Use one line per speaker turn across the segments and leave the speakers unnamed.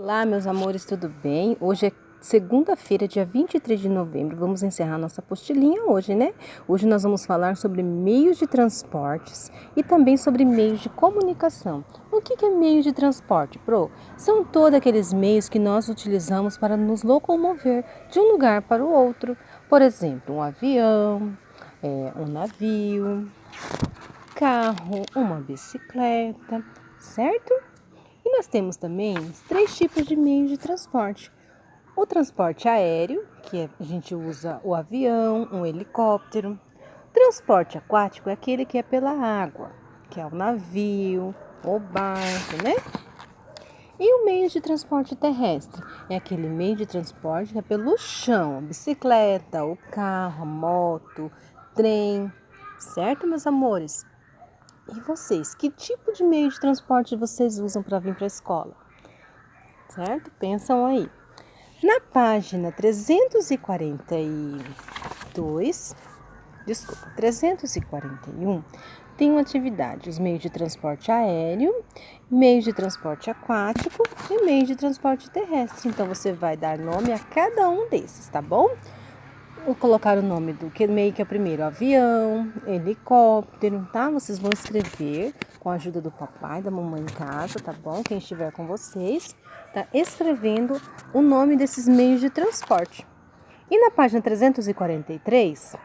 Olá, meus amores, tudo bem? Hoje é segunda-feira, dia 23 de novembro. Vamos encerrar nossa apostilinha hoje, né? Hoje nós vamos falar sobre meios de transportes e também sobre meios de comunicação. O que é meio de transporte, Pro? São todos aqueles meios que nós utilizamos para nos locomover de um lugar para o outro. Por exemplo, um avião, um navio, carro, uma bicicleta, certo? E nós temos também os três tipos de meios de transporte. O transporte aéreo, que a gente usa o avião, um helicóptero. Transporte aquático é aquele que é pela água, que é o navio, o barco, né? E o meio de transporte terrestre é aquele meio de transporte que é pelo chão, a bicicleta, o carro, a moto, trem, certo, meus amores? E vocês, que tipo de meio de transporte vocês usam para vir para a escola? Certo? Pensam aí. Na página 341, tem uma atividade, os meios de transporte aéreo, meio de transporte aquático e meio de transporte terrestre. Então, você vai dar nome a cada um desses, tá bom? Vou colocar o nome do meio que é o primeiro, avião, helicóptero, tá? Vocês vão escrever com a ajuda do papai, da mamãe em casa, tá bom? Quem estiver com vocês, tá escrevendo o nome desses meios de transporte. E na página 343,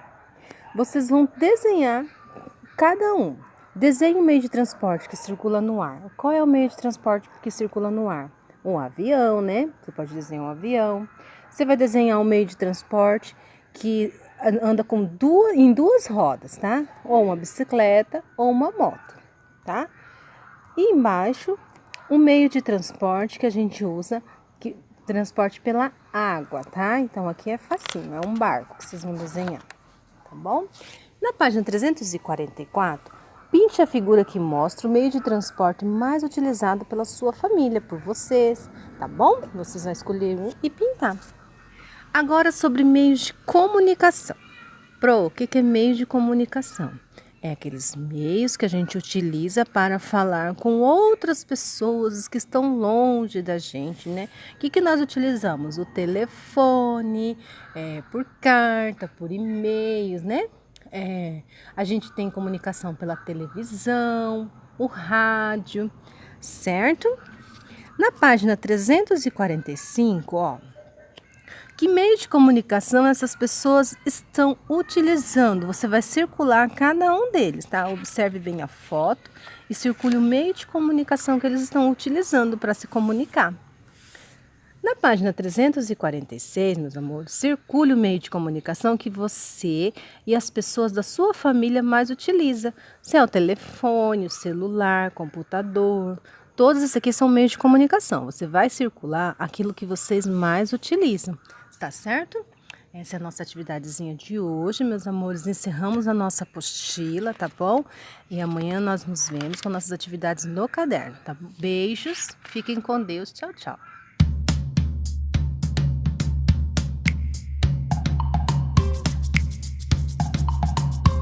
vocês vão desenhar cada um. Desenhe um meio de transporte que circula no ar. Qual é o meio de transporte que circula no ar? Um avião, né? Você pode desenhar um avião. Você vai desenhar um meio de transporte que anda em duas rodas, tá? Ou uma bicicleta ou uma moto, tá? E embaixo, um meio de transporte que a gente usa, que transporte pela água, tá? Então aqui é facinho, é um barco que vocês vão desenhar, tá bom? Na página 344, pinte a figura que mostra o meio de transporte mais utilizado pela sua família, por vocês, tá bom? Vocês vão escolher um e pintar. Agora sobre meios de comunicação. Pro, o que é meio de comunicação? É aqueles meios que a gente utiliza para falar com outras pessoas que estão longe da gente, né? O que nós utilizamos? O telefone, por carta, por e-mails, né? A gente tem comunicação pela televisão, o rádio, certo? Na página 345, ó. Que meio de comunicação essas pessoas estão utilizando? Você vai circular cada um deles, tá? Observe bem a foto e circule o meio de comunicação que eles estão utilizando para se comunicar. Na página 346, meus amores, circule o meio de comunicação que você e as pessoas da sua família mais utilizam. Se é o telefone, o celular, computador, todos esses aqui são meios de comunicação. Você vai circular aquilo que vocês mais utilizam. Está certo? Essa é a nossa atividadezinha de hoje, meus amores. Encerramos a nossa apostila, tá bom? E amanhã nós nos vemos com nossas atividades no caderno, tá? Beijos, fiquem com Deus. Tchau, tchau.